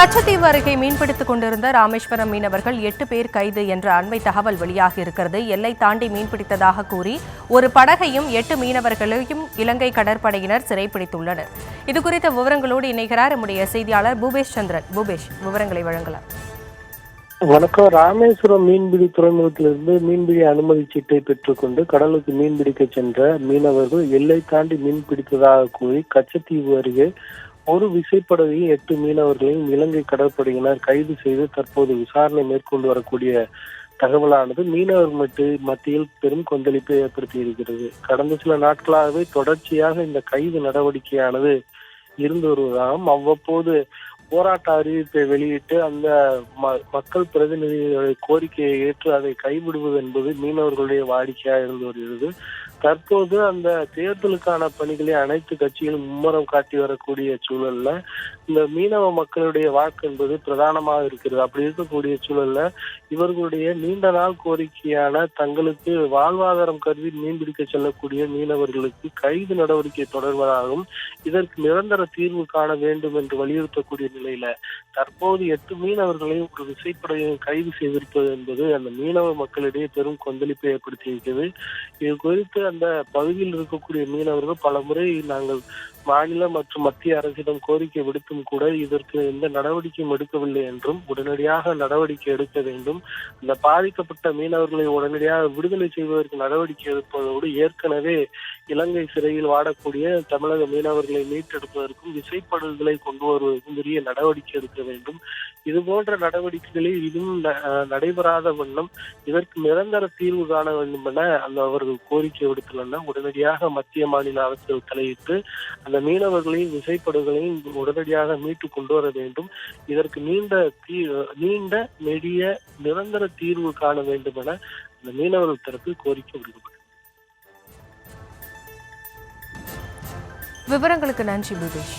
கச்சத்தீவு அருகே மீன்பிடித்துக் கொண்டிருந்த ராமேஸ்வரம் மீனவர்கள் 8 பேர் கைது என்ற அண்மை தகவல் வெளியாகியிருக்கிறது. எல்லை தாண்டி மீன்பிடித்ததாக கூறி ஒரு படகையும் 8 மீனவர்களையும் இலங்கை கடற்படையினர் சிறைப்பிடித்துள்ளனர். இதுகுறித்த விவரங்களோடு இணைகிறார் நம்முடைய செய்தியாளர் பூபேஷ் சந்திரன். பூபேஷ், விவரங்களை வழங்கலாம். வணக்கம். ராமேஸ்வரம் மீன்பிடி துறைமுகத்திலிருந்து மீன்பிடி அனுமதி சீட்டை பெற்றுக்கொண்டு கடலுக்கு மீன்பிடிக்க சென்ற மீனவர்கள் எல்லை தாண்டி மீன் பிடித்ததாக கூறி கச்சத்தீவு அருகே ஒரு விசைப்படகையும் 8 மீனவர்களையும் இலங்கை கடற்படையினர் கைது செய்து தற்போது விசாரணை மேற்கொண்டு வரக்கூடிய தகவலானது மீனவர்கள் மத்தியில் பெரும் கொந்தளிப்பை ஏற்படுத்தி இருக்கிறது. கடந்த சில நாட்களாகவே தொடர்ச்சியாக இந்த கைது நடவடிக்கையானது இருந்து வருவதாகவும் அவ்வப்போது போராட்ட அறிவிப்பை வெளியிட்டு அந்த மக்கள் பிரதிநிதிகளுடைய கோரிக்கையை ஏற்று அதை கைவிடுவது என்பது மீனவர்களுடைய வாடிக்கையாக இருந்து வருகிறது. தற்போது அந்த தேர்தலுக்கான பணிகளை அனைத்து கட்சிகளும் மும்முரம் காட்டி வரக்கூடிய சூழல்ல இந்த மீனவ மக்களுடைய வாக்கு என்பது பிரதானமாக இருக்கிறது. அப்படி இருக்கக்கூடிய சூழல்ல இவர்களுடைய நீண்ட நாள் கோரிக்கையான தங்களுக்கு வாழ்வாதாரம் கருதி மீன்பிடிக்க செல்லக்கூடிய மீனவர்களுக்கு கைது நடவடிக்கை தொடர்வதாகவும் இதற்கு நிரந்தர தீர்வு காண வேண்டும் என்று வலியுறுத்தக்கூடிய நிலையில தற்போது 8 மீனவர்களையும் ஒரு விசைப்படையும் கைது செய்திருப்பது என்பது அந்த மீனவ மக்களிடையே பெரும் கொந்தளிப்பை ஏற்படுத்தி இருக்கிறது. இது குறித்து அந்த பகுதியில் இருக்கக்கூடிய மீனவர்கள் பல முறை நாங்கள் மாநில மற்றும் மத்திய அரசிடம் கோரிக்கை விடுத்தும் கூட இதற்கு எந்த நடவடிக்கையும் எடுக்கவில்லை என்றும் உடனடியாக நடவடிக்கை எடுக்க வேண்டும், அந்த பாதிக்கப்பட்ட மீனவர்களை உடனடியாக விடுதலை செய்வதற்கு நடவடிக்கை எடுப்பதோடு ஏற்கனவே இலங்கை சிறையில் வாடக்கூடிய தமிழக மீனவர்களை மீட்டெடுப்பதற்கும் விசைப்படகுகளை கொண்டு வருவதற்கும் உரிய நடவடிக்கை எடுக்க வேண்டும். இது போன்ற நடவடிக்கைகளில் இதுவும் நடைபெறாத வண்ணம் இதற்கு நிரந்தர தீர்வு காண வேண்டும் என அவர்கள் கோரிக்கை விடுத்துள்ளனர். உடனடியாக மத்திய மாநில அரசுகள் தலையிட்டு அந்த மீனவர்களையும் விசைப்படகுகளையும் உடனடியாக மீட்டு கொண்டு வர வேண்டும். இதற்கு நீண்ட நெடிய நிரந்தர தீர்வு காண வேண்டும் என அந்த மீனவர்கள் தரப்பில் கோரிக்கை விடுக்கப்பட்டது. விவரங்களுக்கு நன்றி பூபேஷ்.